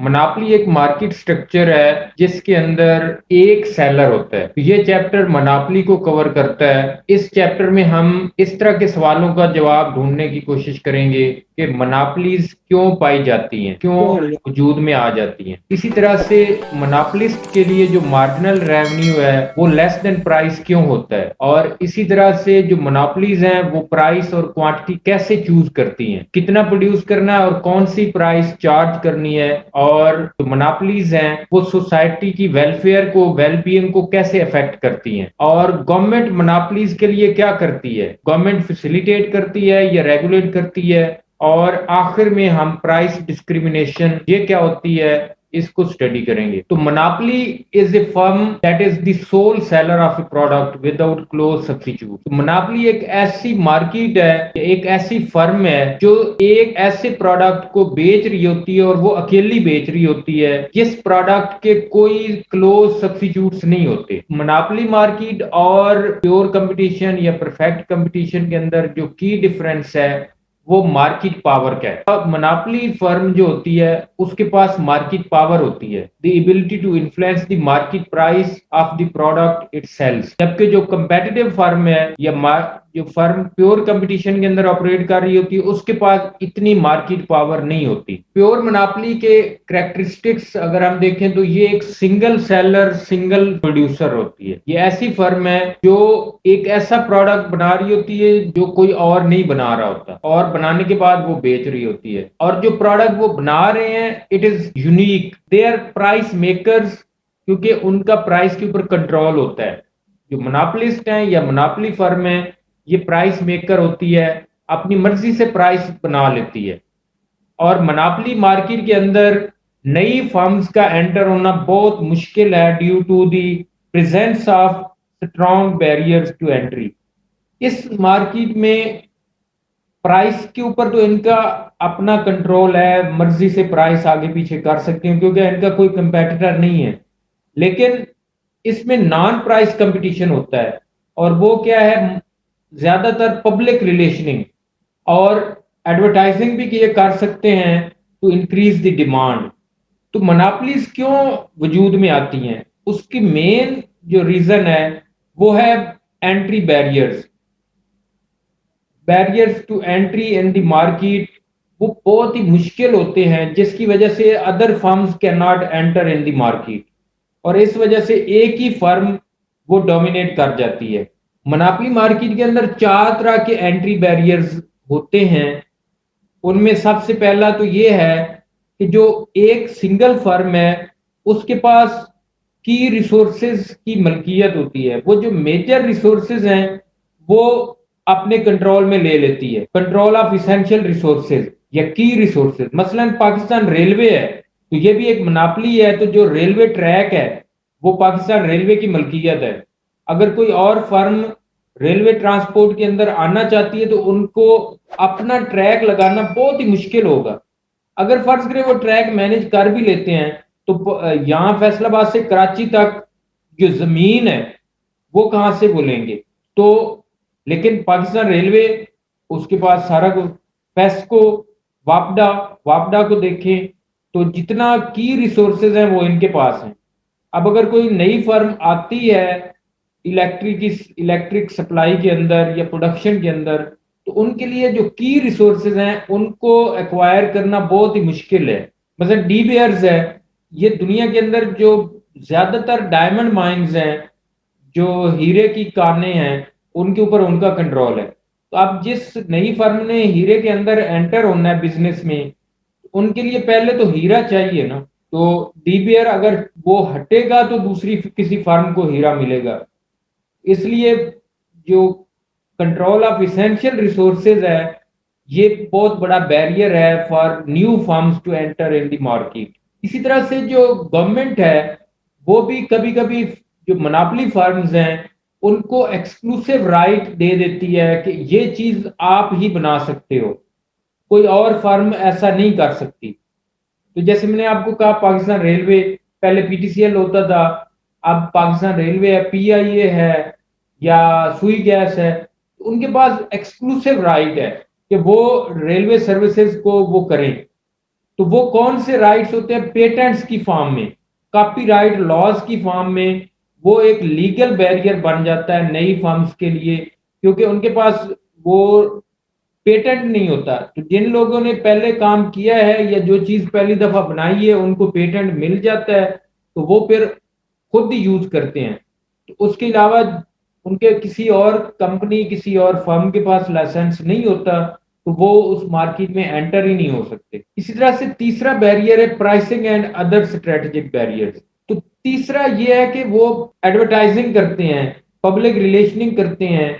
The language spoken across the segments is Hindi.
मोनोपोली एक मार्केट स्ट्रक्चर है जिसके अंदर एक सेलर होता है। ये चैप्टर मोनोपोली को कवर करता है। इस चैप्टर में हम इस तरह के सवालों का जवाब ढूंढने की कोशिश करेंगे कि मोनोपोलीज क्यों पाई जाती हैं, क्यों वजूद में आ जाती हैं। इसी तरह से मोनोपोलिस्ट के लिए जो मार्जिनल रेवेन्यू है वो लेस देन प्राइस क्यों होता है, और इसी तरह से जो मोनोपोलीज हैं वो प्राइस और क्वांटिटी कैसे चूज करती हैं, कितना प्रोड्यूस करना है और कौन सी प्राइस चार्ज करनी है, और जो मोनोपोलीज हैं वो सोसाइटी की वेलफेयर को, वेलबीइंग को कैसे अफेक्ट करती हैं, और गवर्नमेंट मोनोपोलीज के लिए क्या करती है, गवर्नमेंट फैसिलिटेट करती है या रेगुलेट करती है, और आखिर में हम प्राइस डिस्क्रिमिनेशन ये क्या होती है इसको स्टडी करेंगे। तो monopoly is a firm that is the sole seller of a product without close substitute. तो मोनोपोली एक ऐसी मार्केट है, एक ऐसी फर्म है जो एक ऐसे प्रोडक्ट को बेच रही होती है और वो अकेली बेच रही होती है जिस प्रोडक्ट के कोई क्लोज सब्स्टिट्यूट्स नहीं होते। मोनोपोली मार्केट और प्योर कंपटीशन या परफेक्ट कंपटीशन के अंदर जो की डिफरेंस है वो मार्केट पावर का है। अब मोनोपोली फर्म जो होती है उसके पास मार्केट पावर होती है, the ability to influence the market price of the product it sells. जबकि जो कंपेटिटिव फर्म है या जो फर्म प्योर कंपटीशन के अंदर ऑपरेट कर रही होती है उसके पास इतनी मार्केट पावर नहीं होती। प्योर मोनोपोली के कैरेक्टरिस्टिक्स अगर हम देखें तो ये एक सिंगल सेलर, सिंगल प्रोड्यूसर होती है। ये ऐसी फर्म है जो एक ऐसा प्रोडक्ट बना रही होती है जो कोई और नहीं बना रहा होता, और बनाने के बाद वो बेच रही होती है, और जो प्रोडक्ट वो बना रहे हैं it is unique. They are price makers, क्योंकि उनका प्राइस के ऊपर कंट्रोल होता है। जो मोनोपोलिस्ट हैं या मोनोपोली फर्म है ये प्राइस मेकर होती है, अपनी मर्जी से प्राइस बना लेती है। और मोनोपोली मार्केट के अंदर नई फर्म्स का एंटर होना बहुत मुश्किल है due to the presence of strong barriers to entry. इस मार्केट में प्राइस के ऊपर तो इनका अपना कंट्रोल है, मर्जी से प्राइस आगे पीछे कर सकते हैं क्योंकि इनका कोई कंपेटिटर नहीं है। लेकिन इसमें नॉन प्राइस कंपटीशन होता है, और वो क्या है, ज्यादातर पब्लिक रिलेशनिंग और एडवर्टाइजिंग भी ये कर सकते हैं टू इंक्रीज द डिमांड। तो मोनोपोलीज क्यों वजूद में आती हैं, उसकी मेन जो रीजन है वो है entry barriers. Barriers to entry in the market वो बहुत ही मुश्किल होते हैं जिसकी वजह से other firms can not enter in the market, और इस वजह से एक ही फर्म वो डोमिनेट कर जाती है। मोनोपोली मार्केट के अंदर चार तरह के एंट्री बैरियर्स होते हैं। उनमें सबसे पहला तो ये है कि जो एक सिंगल फर्म है उसके पास की रिसोर्सेज की मलकियत होती है, वो जो मेजर रिसोर्सेज हैं वो अपने कंट्रोल में ले लेती है। कंट्रोल ऑफ इसेंशियल रिसोर्सेज या की रिसोर्सेज, मसलन पाकिस्तान रेलवे है तो ये भी एक मोनोपोली है, तो जो रेलवे ट्रैक है वो पाकिस्तान रेलवे की मलकियत है। अगर कोई और फर्म रेलवे ट्रांसपोर्ट के अंदर आना चाहती है तो उनको अपना ट्रैक लगाना बहुत ही मुश्किल होगा। अगर फर्ज करें वो ट्रैक मैनेज कर भी लेते हैं तो यहाँ फैसलाबाद से कराची तक जो जमीन है वो कहां से वो लेंगे। तो लेकिन पाकिस्तान रेलवे, उसके पास सारा कुछ, पेस्को, वापडा, वापडा को देखें तो जितना की रिसोर्सेज हैं वो इनके पास हैं। अब अगर कोई नई फर्म आती है इलेक्ट्रिक सप्लाई के अंदर या प्रोडक्शन के अंदर, तो उनके लिए जो की रिसोर्सेज हैं उनको एक्वायर करना बहुत ही मुश्किल है। मतलब डी बेयर्स है, ये दुनिया के अंदर जो ज्यादातर डायमंड माइंस हैं, जो हीरे की कानें हैं, उनके ऊपर उनका कंट्रोल है। तो अब जिस नई फर्म ने हीरे के अंदर एंटर होना है बिजनेस में, उनके लिए पहले तो हीरा चाहिए ना। तो डी बेयर अगर वो हटेगा तो दूसरी किसी फर्म को हीरा मिलेगा। इसलिए जो कंट्रोल ऑफ इसेंशियल रिसोर्सेज है ये बहुत बड़ा बैरियर है for new firms to enter in the market. इसी तरह से जो गवर्नमेंट है वो भी कभी कभी जो मोनोपोली फर्म्स हैं उनको एक्सक्लूसिव राइट दे देती है कि ये चीज आप ही बना सकते हो, कोई और फर्म ऐसा नहीं कर सकती। तो जैसे मैंने आपको कहा पाकिस्तान रेलवे पहले पीटीसीएल होता था, अब पाकिस्तान रेलवे है, पीआईए है या सुई गैस है, तो उनके पास एक्सक्लूसिव राइट है कि वो रेलवे सर्विसेज को वो करें। तो वो कौन से राइट्स होते हैं? पेटेंट्स की फॉर्म में, कॉपीराइट लॉज की फॉर्म में। वो एक लीगल बैरियर बन जाता है नई फर्म्स के लिए, क्योंकि उनके पास वो पेटेंट नहीं होता। तो जिन लोगों ने पहले काम किया है या जो चीज पहली दफा बनाई है उनको पेटेंट मिल जाता है, तो वो फिर खुद यूज करते हैं। तो उसके अलावा उनके किसी और कंपनी किसी और फर्म के पास लाइसेंस नहीं होता, तो वो उस मार्केट में एंटर ही नहीं हो सकते। इसी तरह से तीसरा बैरियर है pricing and other strategic barriers. तो तीसरा ये है कि वो एडवर्टाइजिंग करते हैं, पब्लिक रिलेशनिंग करते हैं,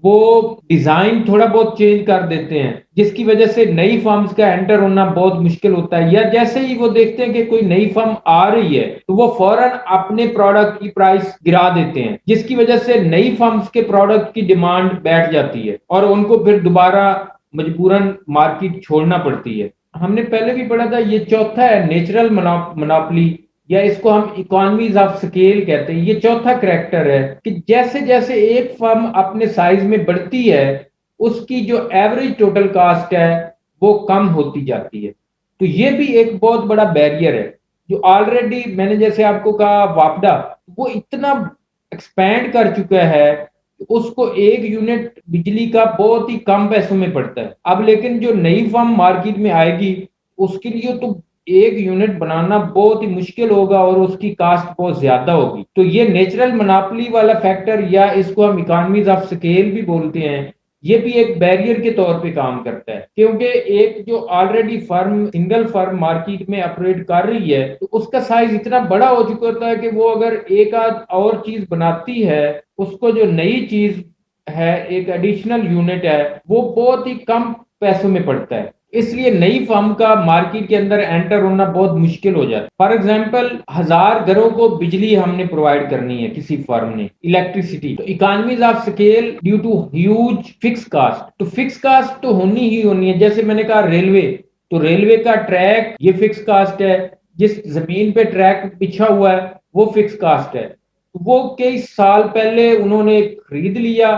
वो डिजाइन थोड़ा बहुत चेंज कर देते हैं, जिसकी वजह से नई फर्म्स का एंटर होना बहुत मुश्किल होता है। या जैसे ही वो देखते हैं कि कोई नई फर्म आ रही है तो वो फौरन अपने प्रोडक्ट की प्राइस गिरा देते हैं, जिसकी वजह से नई फर्म्स के प्रोडक्ट की डिमांड बैठ जाती है और उनको फिर दोबारा मजबूरन मार्केट छोड़ना पड़ती है। हमने पहले भी पढ़ा था, ये चौथा है नेचुरल मोनोपोली, या इसको हम इकोनॉमीज ऑफ स्केल कहते हैं। ये चौथा करैक्टर है कि जैसे जैसे एक फर्म अपने साइज में बढ़ती है उसकी जो एवरेज टोटल कास्ट है वो कम होती जाती है। तो ये भी एक बहुत बड़ा बैरियर है। जो ऑलरेडी मैंने जैसे आपको कहा वापडा, वो इतना एक्सपैंड कर चुका है कि उसको एक यूनिट बिजली का बहुत ही कम पैसों में पड़ता है। अब लेकिन जो नई फर्म मार्केट में आएगी उसके लिए तो एक यूनिट बनाना बहुत ही मुश्किल होगा और उसकी कास्ट बहुत ज्यादा होगी। तो ये नेचुरल मोनोपोली वाला फैक्टर, या इसको हम इकोनॉमीज ऑफ स्केल भी बोलते हैं, ये भी एक बैरियर के तौर पे काम करता है। क्योंकि एक जो already firm single firm market में ऑपरेट कर रही है तो उसका साइज इतना बड़ा हो चुका होता है कि वो अगर एक आध और चीज बनाती है, उसको जो नई चीज है एक एडिशनल यूनिट है, वो बहुत ही कम पैसों में पड़ता है। इसलिए नई फर्म का मार्केट के अंदर एंटर होना बहुत मुश्किल हो जाता है। फॉर एग्जांपल 1000 घरों को बिजली हमने प्रोवाइड करनी है किसी फर्म ने, इलेक्ट्रिसिटी, तो economies of scale due to huge fix cost, तो फिक्स कास्ट तो होनी ही होनी है। जैसे मैंने कहा रेलवे, तो रेलवे का ट्रैक ये फिक्स कास्ट है, जिस जमीन पे ट्रैक बिछा हुआ है वो फिक्स कास्ट है। वो कई साल पहले उन्होंने खरीद लिया,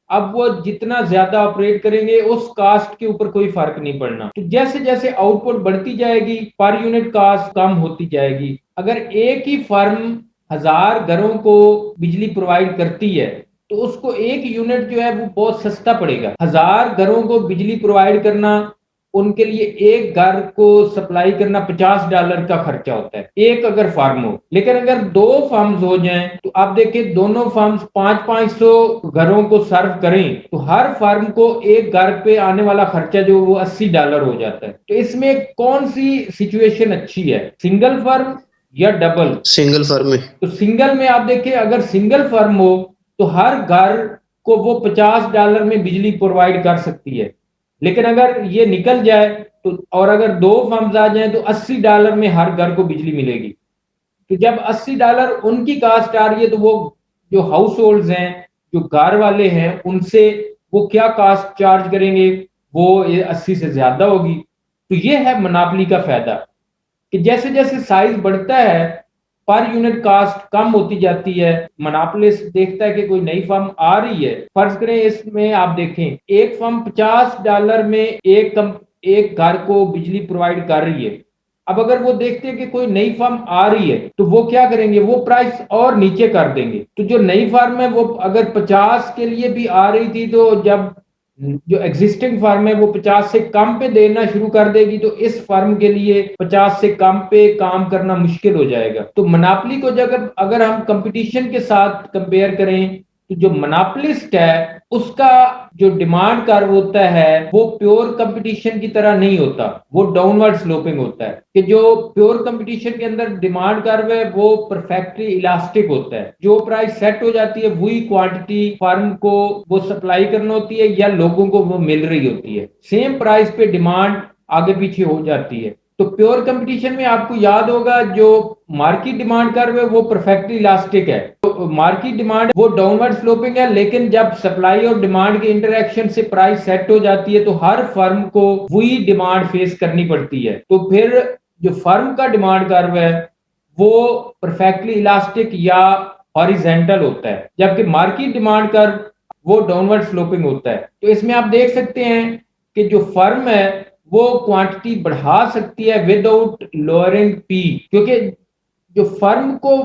अब वो जितना ज्यादा ऑपरेट करेंगे उस कास्ट के ऊपर कोई फर्क नहीं पड़ना। तो जैसे जैसे आउटपुट बढ़ती जाएगी पर यूनिट कास्ट कम होती जाएगी। अगर एक ही फर्म 1000 घरों को बिजली प्रोवाइड करती है तो उसको एक यूनिट जो है वो बहुत सस्ता पड़ेगा। 1000 घरों को बिजली प्रोवाइड करना, उनके लिए एक घर को सप्लाई करना $50 का खर्चा होता है, एक अगर फार्म हो। लेकिन अगर दो फार्म्स हो जाएं तो आप देखिए दोनों फार्म्स 500 घरों को सर्व करें तो हर फार्म को एक घर पे आने वाला खर्चा जो वो $80 हो जाता है। तो इसमें कौन सी सिचुएशन अच्छी है, सिंगल फर्म या डबल? सिंगल फर्म में। तो सिंगल में आप देखिए, अगर सिंगल फर्म हो तो हर घर को वो $50 में बिजली प्रोवाइड कर सकती है। लेकिन अगर ये निकल जाए तो, और अगर दो फर्म्स आ जाए तो $80 में हर घर को बिजली मिलेगी। तो जब $80 उनकी कास्ट आ रही है तो वो जो हाउस होल्ड हैं, जो घर वाले हैं, उनसे वो क्या कास्ट चार्ज करेंगे? वो ये 80 से ज्यादा होगी। तो ये है मोनोपोली का फायदा कि जैसे जैसे साइज बढ़ता है पर यूनिट कास्ट कम होती जाती है। मोनोपोलिस्ट देखता है कि कोई नई फर्म आ रही है, फर्ज करें इसमें आप देखें एक फर्म $50 में एक घर को बिजली प्रोवाइड कर रही है। अब अगर वो देखते हैं कि कोई नई फर्म आ रही है तो वो क्या करेंगे, वो प्राइस और नीचे कर देंगे। तो जो नई फर्म है वो अगर 50 के लिए भी आ रही थी, तो जब जो एग्जिस्टिंग फर्म है वो 50 से कम पे देना शुरू कर देगी तो इस फर्म के लिए 50 से कम पे काम करना मुश्किल हो जाएगा। तो मोनोपोली को जब अगर हम कंपटीशन के साथ कंपेयर करें तो जो मोनोपोलिस्ट है उसका जो डिमांड कर्व होता है वो प्योर कंपटीशन की तरह नहीं होता, वो डाउनवर्ड स्लोपिंग होता है। कि जो प्योर कंपटीशन के अंदर डिमांड कर्व है वो परफेक्टली इलास्टिक होता है, जो प्राइस सेट हो जाती है वही क्वांटिटी फर्म को वो सप्लाई करनी होती है या लोगों को वो मिल रही होती है। सेम प्राइस पे डिमांड आगे पीछे हो जाती है। तो प्योर कंपटीशन में आपको याद होगा जो मार्केट डिमांड कर्व है वो परफेक्टली इलास्टिक है। तो मार्केट डिमांड वो डाउनवर्ड स्लोपिंग है, लेकिन जब सप्लाई और डिमांड के इंटरेक्शन से प्राइस सेट हो जाती है तो हर फर्म को वही डिमांड फेस करनी पड़ती है। तो फिर जो फर्म का डिमांड कर्व है वो परफेक्टली इलास्टिक या हॉरिजेंटल होता है, जबकि मार्केट डिमांड कर्व वो डाउनवर्ड स्लोपिंग होता है। तो इसमें आप देख सकते हैं कि जो फर्म है वो क्वांटिटी बढ़ा सकती है विदाउट लोअरिंग पी, क्योंकि जो फर्म को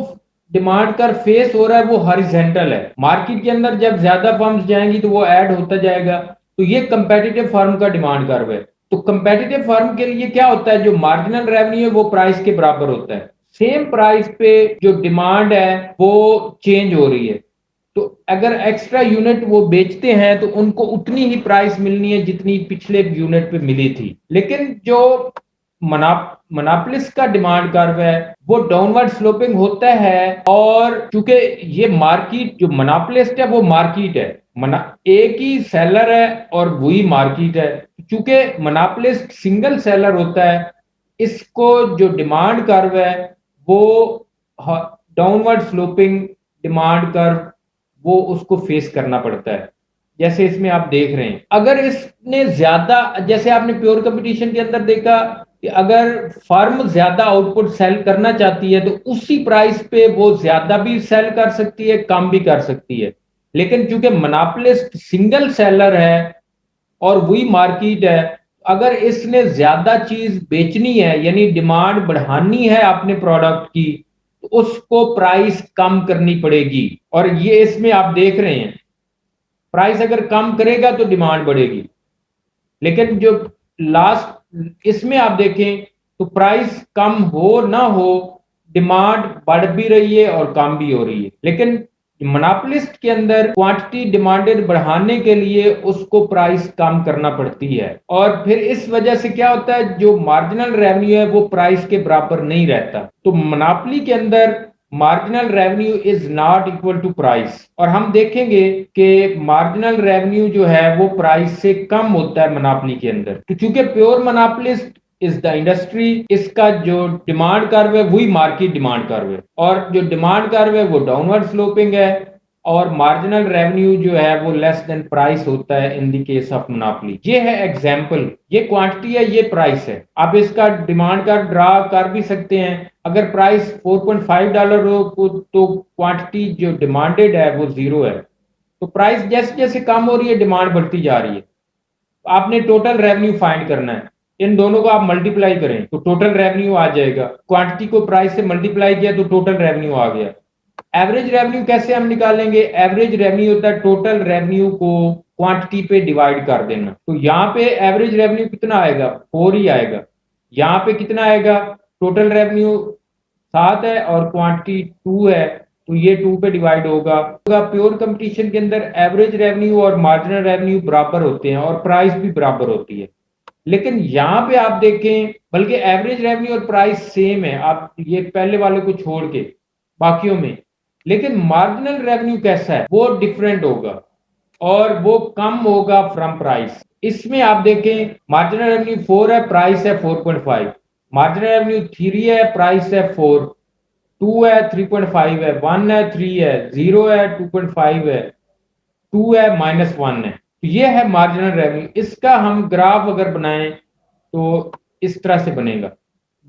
डिमांड कर फेस हो रहा है वो हॉरिजॉन्टल है। मार्केट के अंदर जब ज्यादा फर्म्स जाएंगी तो वो ऐड होता जाएगा, तो ये कंपेटिटिव फर्म का डिमांड कर्व है। तो कंपेटिटिव फर्म के लिए क्या होता है, जो मार्जिनल रेवेन्यू है वो प्राइस के बराबर होता है। सेम प्राइस पे जो डिमांड है वो चेंज हो रही है, तो अगर एक्स्ट्रा यूनिट वो बेचते हैं तो उनको उतनी ही प्राइस मिलनी है जितनी पिछले यूनिट पे मिली थी। लेकिन जो मोनोपोलिस्ट का डिमांड कर्व है वो डाउनवर्ड स्लोपिंग होता है, और क्योंकि ये मार्केट, जो मोनोपोलिस्ट है वो मार्केट है, मना एक ही सेलर है और वही मार्केट है। क्योंकि मोनोपोलिस्ट सिंगल सेलर होता है, इसको जो डिमांड कर्व है वो डाउनवर्ड स्लोपिंग डिमांड कर्व वो उसको फेस करना पड़ता है। जैसे इसमें आप देख रहे हैं, अगर इसने ज्यादा, जैसे आपने प्योर कंपटीशन के अंदर देखा कि अगर फर्म ज्यादा आउटपुट सेल करना चाहती है तो उसी प्राइस पे वो ज्यादा भी सेल कर सकती है, कम भी कर सकती है। लेकिन चूंकि मोनोपोलिस्ट सिंगल सेलर है और वही मार्केट है, अगर इसने ज्यादा चीज बेचनी है यानी डिमांड बढ़ानी है अपने प्रोडक्ट की, तो उसको प्राइस कम करनी पड़ेगी। और ये इसमें आप देख रहे हैं, प्राइस अगर कम करेगा तो डिमांड बढ़ेगी, लेकिन जो लास्ट इसमें आप देखें तो प्राइस कम हो ना हो, डिमांड बढ़ भी रही है और कम भी हो रही है। लेकिन मोनोपोलिस्ट के अंदर क्वांटिटी डिमांडेड बढ़ाने के लिए उसको प्राइस कम करना पड़ती है, और फिर इस वजह से क्या होता है, जो मार्जिनल रेवेन्यू है वो प्राइस के बराबर नहीं रहता। तो मोनोपोली के अंदर marginal revenue is not equal to price, और हम देखेंगे कि मार्जिनल रेवेन्यू जो है वो प्राइस से कम होता है मोनोपोली के अंदर। तो चूंकि pure monopolist is the industry, इसका जो डिमांड कर्व है वही मार्केट डिमांड कर्व है, और जो डिमांड कर्व है वो डाउनवर्ड स्लोपिंग है, और मार्जिनल रेवेन्यू जो है वो लेस देन प्राइस होता है in the case of monopoly. ये है एग्जांपल, ये क्वांटिटी है, ये प्राइस है। आप इसका डिमांड का ड्रा कर भी सकते हैं। अगर प्राइस $4.5 हो तो क्वांटिटी जो डिमांडेड है वो जीरो है, तो प्राइस जैसे जैसे कम हो रही है डिमांड बढ़ती जा रही है। आपने टोटल रेवेन्यू फाइंड करना है, इन दोनों को आप मल्टीप्लाई करें तो टोटल रेवेन्यू आ जाएगा। क्वांटिटी को प्राइस से मल्टीप्लाई किया तो टोटल रेवेन्यू आ गया। एवरेज रेवेन्यू कैसे हम निकालेंगे, एवरेज रेवेन्यू होता है टोटल रेवेन्यू को क्वांटिटी पे डिवाइड कर देना। तो यहाँ पे एवरेज रेवेन्यू कितना आएगा, 4 ही आएगा। यहाँ पे कितना आएगा, टोटल रेवेन्यू 7 है और क्वांटिटी 2 है, तो ये 2 पे डिवाइड होगा। प्योर कंपटीशन के अंदर एवरेज रेवेन्यू और मार्जिनल रेवेन्यू बराबर होते हैं और प्राइस भी बराबर होती है। लेकिन यहाँ पे आप देखें, बल्कि एवरेज रेवेन्यू और प्राइस सेम है, आप ये पहले वाले को छोड़ के बाकियों में। लेकिन मार्जिनल रेवेन्यू कैसा है, वो डिफरेंट होगा और वो कम होगा फ्रॉम प्राइस। इसमें आप देखें, मार्जिनल रेवेन्यू 4 है, प्राइस है 4.5। मार्जिनल रेवेन्यू 3 है, प्राइस है 4। 2 है, 3.5 है। 1 है, 3 है। 0 है, 2.5 है। 2 है, -1 है। तो ये है मार्जिनल रेवेन्यू। इसका हम ग्राफ अगर बनाएं तो इस तरह से बनेगा।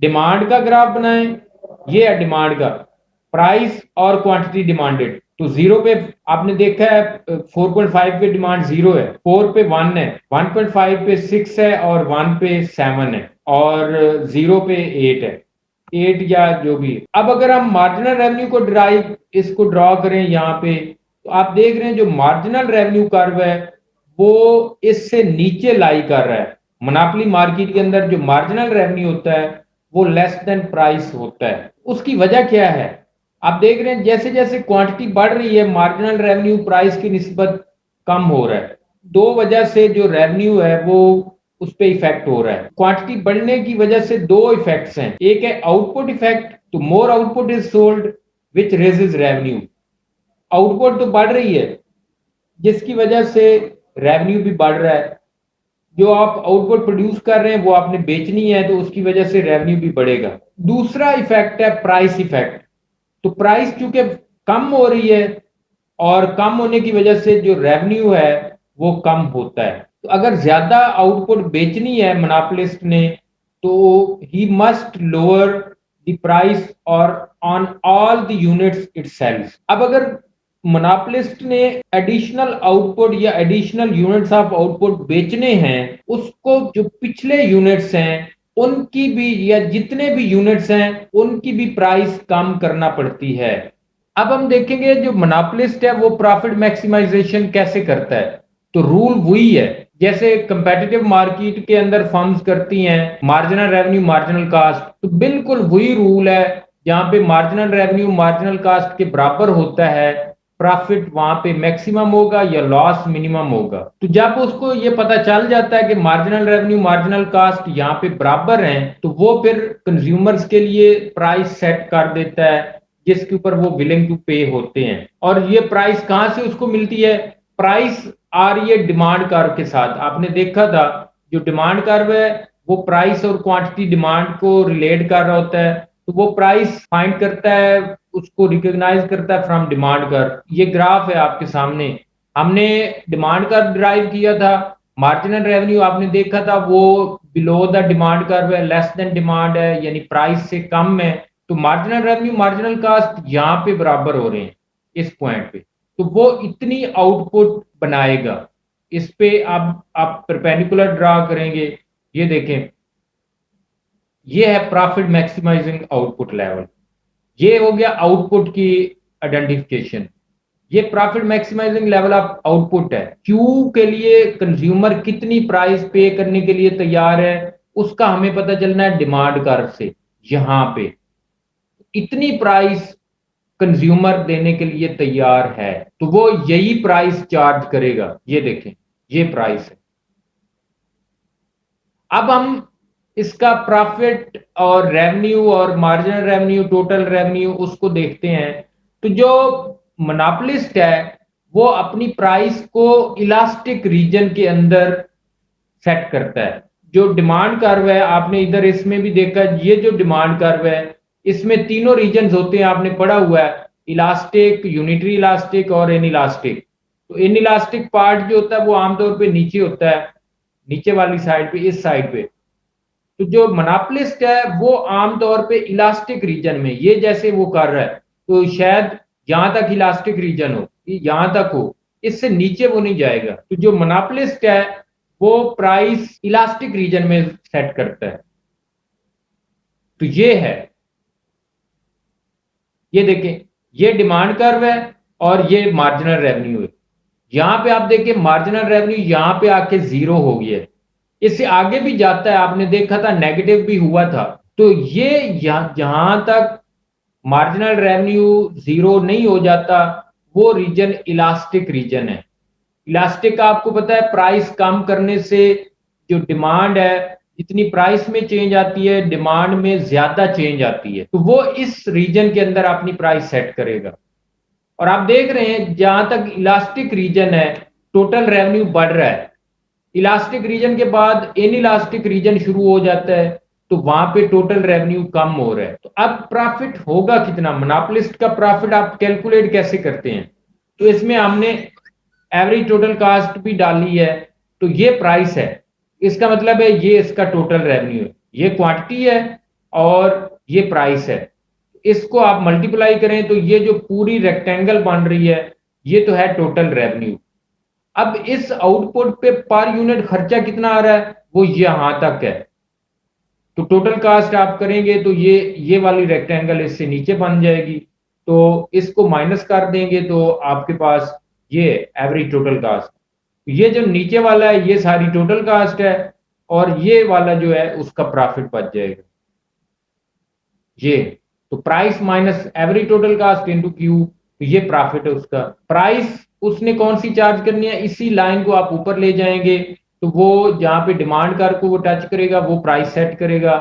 डिमांड का ग्राफ बनाएं, ये है डिमांड का, प्राइस और क्वांटिटी डिमांडेड। तो 0 पे आपने देखा है 4.5 पे डिमांड 0 है, 4 पे 1 है, 1.5 पे 6 है और 1 पे 7 है, और 0 पे 8 है, 8 या जो भी। अब अगर हम मार्जिनल रेवेन्यू को ड्राइव इसको ड्रॉ करें यहाँ पे, तो आप देख रहे हैं जो मार्जिनल रेवेन्यू कर्व है वो इससे नीचे लाई कर रहा है। मोनोपोली मार्केट के अंदर जो मार्जिनल रेवेन्यू होता है वो लेस देन प्राइस होता है। उसकी वजह क्या है, आप देख रहे हैं जैसे जैसे क्वांटिटी बढ़ रही है मार्जिनल रेवेन्यू प्राइस की निस्बत कम हो रहा है। दो वजह से जो रेवेन्यू है वो उस पर इफेक्ट हो रहा है। क्वांटिटी बढ़ने की वजह से दो इफेक्ट्स हैं, एक है आउटपुट इफेक्ट, तो more output is sold which raises revenue. Output तो बढ़ रही है जिसकी वजह से रेवेन्यू भी बढ़ रहा है। जो आप आउटपुट प्रोड्यूस कर रहे हैं वो आपने बेचनी है तो उसकी वजह से रेवेन्यू भी बढ़ेगा। दूसरा इफेक्ट है प्राइस इफेक्ट। तो प्राइस चूंकि कम हो रही है और कम होने की वजह से जो रेवेन्यू है वो कम होता है। तो अगर ज्यादा आउटपुट बेचनी है मोनोपोलिस्ट ने तो he must lower the price और on all the units it sells. अब अगर मोनोपोलिस्ट ने एडिशनल आउटपुट या एडिशनल यूनिट्स ऑफ आउटपुट बेचने हैं, उसको जो पिछले यूनिट्स हैं उनकी भी या जितने भी यूनिट्स हैं उनकी भी प्राइस कम करना पड़ती है। अब हम देखेंगे जो मोनोपोलिस्ट है वो प्रॉफिट मैक्सिमाइजेशन कैसे करता है। तो रूल वही है जैसे कंपेटिटिव मार्केट के अंदर फर्म्स करती हैं, मार्जिनल रेवेन्यू मार्जिनल कास्ट, तो बिल्कुल वही रूल है। जहां पे मार्जिनल रेवेन्यू मार्जिनल कास्ट के बराबर होता है, प्रॉफिट वहां पे मैक्सिमम होगा या लॉस मिनिमम होगा। तो जब उसको ये पता चल जाता है कि मार्जिनल रेवेन्यू मार्जिनल कास्ट यहाँ पे बराबर हैं, तो वो फिर कंज्यूमर्स के लिए प्राइस सेट कर देता है जिसके ऊपर वो विलिंग टू पे होते हैं। और ये प्राइस कहां से उसको मिलती है? प्राइस आ रही है डिमांड कर्व के साथ। आपने देखा था जो डिमांड कर्व है वो प्राइस और क्वांटिटी डिमांड को रिलेट कर रहा होता है, तो वो प्राइस फाइंड करता है, उसको रिकॉग्नाइज करता है फ्रॉम डिमांड कर्व। ये ग्राफ है आपके सामने, हमने डिमांड कर्व ड्राइव किया था। मार्जिनल रेवेन्यू आपने देखा था वो बिलो द डिमांड कर्व है, लेस देन डिमांड है, यानी प्राइस से कम है। तो मार्जिनल रेवेन्यू मार्जिनल कास्ट यहाँ पे बराबर हो रहे हैं इस पॉइंट पे, तो वो इतनी आउटपुट बनाएगा। इस पे आप परपेंडिकुलर ड्रा करेंगे, ये देखें, ये है प्रॉफिट मैक्सिमाइजिंग आउटपुट लेवल। ये हो गया आउटपुट की आइडेंटिफिकेशन। ये profit maximising level of output है। क्यू के लिए कंज्यूमर कितनी प्राइस पे करने के लिए तैयार है उसका हमें पता चलना है डिमांड कर्व से। यहां पे इतनी प्राइस कंज्यूमर देने के लिए तैयार है तो वो यही प्राइस चार्ज करेगा। ये देखें, ये प्राइस है। अब हम इसका प्रॉफिट और रेवेन्यू और मार्जिनल रेवेन्यू टोटल रेवेन्यू उसको देखते हैं। तो जो मोनोपोलिस्ट है वो अपनी प्राइस को इलास्टिक रीजन के अंदर सेट करता है। जो डिमांड कर्व है आपने इधर इसमें भी देखा, ये जो डिमांड कर्व है इसमें तीनों रीजन होते हैं, आपने पढ़ा हुआ है, इलास्टिक, यूनिटरी इलास्टिक और इनइलास्टिक। तो इनइलास्टिक पार्ट जो होता है वो आमतौर पे नीचे होता है, नीचे वाली साइड पे, इस साइड पे। तो जो मोनोपोलिस्ट है वो आमतौर पे इलास्टिक रीजन में, ये जैसे वो कर रहा है तो शायद यहां तक इलास्टिक रीजन हो, यहां तक हो, इससे नीचे वो नहीं जाएगा। तो जो मोनोपोलिस्ट है वो प्राइस इलास्टिक रीजन में सेट करता है। तो ये है, ये देखें, ये डिमांड कर्व है और ये मार्जिनल रेवेन्यू है। यहां पे आप देखिए मार्जिनल रेवेन्यू यहां पे आके जीरो हो गया है, इससे आगे भी जाता है, आपने देखा था नेगेटिव भी हुआ था। तो ये जहां तक मार्जिनल रेवेन्यू जीरो नहीं हो जाता वो रीजन इलास्टिक रीजन है। इलास्टिक का आपको पता है प्राइस कम करने से जो डिमांड है, जितनी प्राइस में चेंज आती है डिमांड में ज्यादा चेंज आती है, तो वो इस रीजन के अंदर अपनी प्राइस सेट करेगा। और आप देख रहे हैं जहां तक इलास्टिक रीजन है टोटल रेवेन्यू बढ़ रहा है। इलास्टिक रीजन के बाद इन इलास्टिक रीजन शुरू हो जाता है तो वहां पे टोटल रेवेन्यू कम हो रहा है। तो अब प्रॉफिट होगा कितना? मोनोपोलिस्ट का प्रॉफिट आप कैलकुलेट कैसे करते हैं? तो इसमें हमने एवरेज टोटल कास्ट भी डाली है। तो ये प्राइस है, इसका मतलब है ये इसका टोटल रेवेन्यू है, ये क्वांटिटी है और ये प्राइस है। इसको आप मल्टीप्लाई करें तो ये जो पूरी रेक्टेंगल बन रही है ये तो है टोटल रेवेन्यू। अब इस आउटपुट पे पर यूनिट खर्चा कितना आ रहा है वो यहां तक है। तो टोटल कास्ट आप करेंगे तो ये वाली रेक्टेंगल इससे नीचे बन जाएगी, तो इसको माइनस कर देंगे तो आपके पास ये एवरेज टोटल कास्ट, ये जो नीचे वाला है ये सारी टोटल कास्ट है और ये वाला जो है उसका प्रॉफिट बच जाएगा। ये तो price minus average total cast into Q, तो ये प्रॉफिट है उसका। प्राइस उसने कौन सी चार्ज करनी है, इसी लाइन को आप ऊपर ले जाएंगे तो वो जहां पे डिमांड कर को वो टच करेगा वो प्राइस सेट करेगा।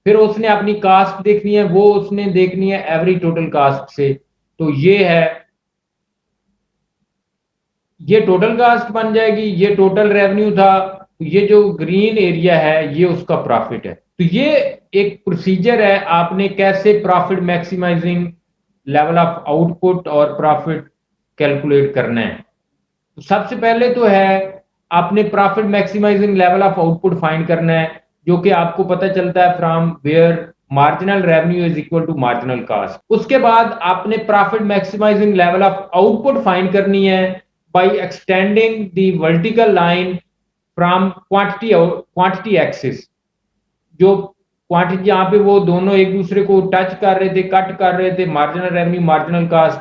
फिर उसने अपनी कास्ट देखनी है, वो उसने देखनी है एवरेज टोटल कास्ट से। तो ये है, ये टोटल कास्ट बन जाएगी, ये टोटल रेवेन्यू था, तो ये जो ग्रीन एरिया है ये उसका प्रॉफिट है। तो ये एक प्रोसीजर है आपने कैसे profit maximising level of output और प्रॉफिट कैलकुलेट करना है। तो सबसे पहले तो है आपने profit maximising level of output find करना है, जो कि आपको पता चलता है from where marginal revenue is equal to marginal cost. उसके बाद आपने profit maximising level of output find करनी है by extending the vertical line from quantity axis. जो क्वांटिटी जहां पे वो दोनों एक दूसरे को टच कर रहे थे, कट कर रहे थे, मार्जिनल रेवेन्यू मार्जिनल कास्ट,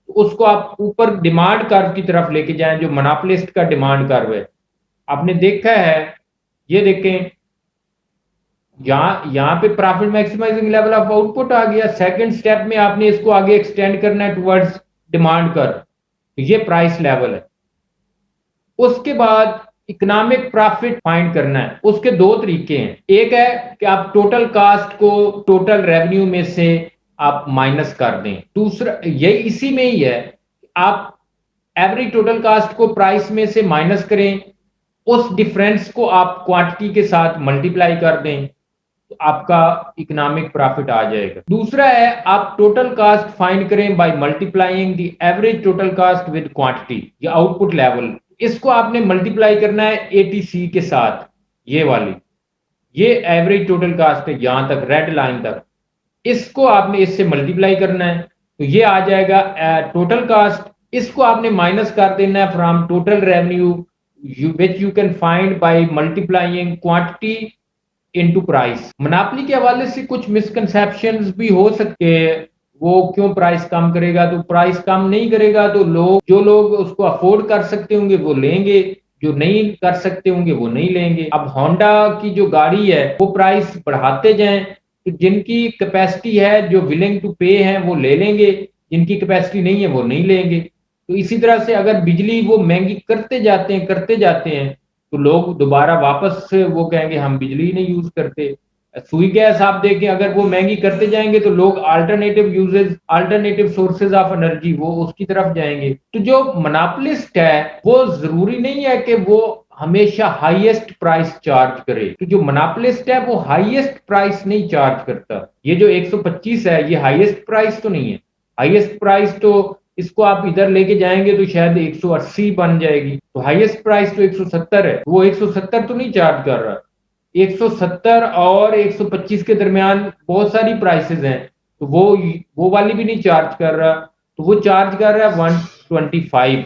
उसको आप ऊपर डिमांड कर्व की तरफ लेके जाएं, जो मोनोपोलिस्ट का डिमांड कर्व है। आपने देखा है, ये देखें, यहाँ पे profit maximising level of output आ गया। सेकंड स्टेप में आपने इसको आगे एक्सटेंड करना है टुवर्ड्स डिमांड कर्व, ये प्राइस लेवल है। उसके बाद इकोनॉमिक प्रॉफिट फाइंड करना है। उसके दो तरीके हैं, एक है कि आप टोटल कास्ट को टोटल रेवेन्यू में से आप माइनस कर दें, दूसरा ये इसी में ही है, आप एवरेज टोटल कास्ट को प्राइस में से माइनस करें, उस डिफरेंस को आप क्वांटिटी के साथ मल्टीप्लाई कर दें, तो आपका इकोनॉमिक प्रॉफिट आ जाएगा। दूसरा है आप टोटल कास्ट फाइंड करें by multiplying the average total cast with quantity या आउटपुट लेवल। इसको आपने मल्टीप्लाई करना है एटीसी के साथ, ये वाली, ये एवरेज टोटल कास्ट है यहां तक रेड लाइन तक, इसको आपने इससे मल्टीप्लाई करना है, तो ये आ जाएगा टोटल कास्ट। इसको आपने माइनस कर देना है from total revenue which you can find by multiplying quantity into price. Monopoly के हवाले से कुछ मिसकंसेप्शंस भी हो सकते हैं, वो क्यों प्राइस कम करेगा, तो प्राइस कम नहीं करेगा तो जो लोग उसको अफोर्ड कर सकते होंगे वो लेंगे, जो नहीं कर सकते होंगे वो नहीं लेंगे। अब होंडा की जो गाड़ी है वो प्राइस बढ़ाते जाएं, तो जिनकी कैपेसिटी है, जो विलिंग टू पे हैं वो ले लेंगे, जिनकी कैपेसिटी नहीं है वो नहीं लेंगे। तो इसी तरह से अगर बिजली वो महंगी करते जाते हैं तो लोग दोबारा वापस से वो कहेंगे हम बिजली नहीं यूज करते। सुई गैस आप देखें, अगर वो महंगी करते जाएंगे तो लोग अल्टरनेटिव सोर्सेज ऑफ एनर्जी वो उसकी तरफ जाएंगे। तो जो मोनोपोलिस्ट है वो जरूरी नहीं है कि वो हमेशा हाईएस्ट प्राइस चार्ज करे, तो जो मोनोपोलिस्ट है वो हाईएस्ट प्राइस नहीं चार्ज करता। ये जो 125 है ये हाईएस्ट प्राइस तो नहीं है, हाईएस्ट प्राइस तो इसको आप इधर लेके जाएंगे तो शायद 180 बन जाएगी, तो हाईएस्ट प्राइस तो 170 है, वो 170 तो नहीं चार्ज कर रहा। 170 और 125 के दरमियान बहुत सारी प्राइसेस हैं, तो वो वाली भी नहीं चार्ज कर रहा, तो वो चार्ज कर रहा है 125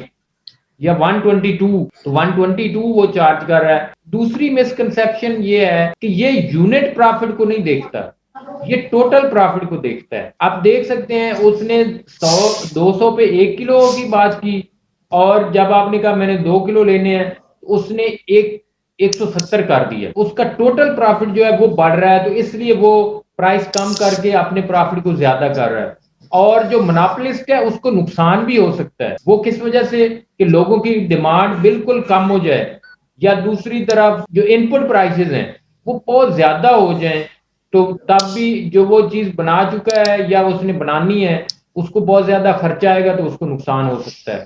या 122, तो 122 वो चार्ज कर रहा है। दूसरी मिसकंसेप्शन ये है कि ये यूनिट प्रॉफिट को नहीं देखता, ये टोटल प्रॉफिट को देखता है। आप देख सकते हैं उसने 100-200 पे 1 किलो की बात की, और जब आपने कहा मैंने 2 किलो लेने हैं, उसने 170 कर दिया, उसका टोटल प्रॉफिट जो है वो बढ़ रहा है, तो इसलिए वो प्राइस कम करके अपने प्रॉफिट को ज्यादा कर रहा है। और जो मोनोपोलिस्ट है उसको नुकसान भी हो सकता है, वो किस वजह से, कि लोगों की डिमांड बिल्कुल कम हो जाए, या दूसरी तरफ जो इनपुट प्राइसेस हैं वो बहुत ज्यादा हो जाएं, तो तब भी जो वो चीज बना चुका है या उसने बनानी है उसको बहुत ज्यादा खर्चा आएगा, तो उसको नुकसान हो सकता है।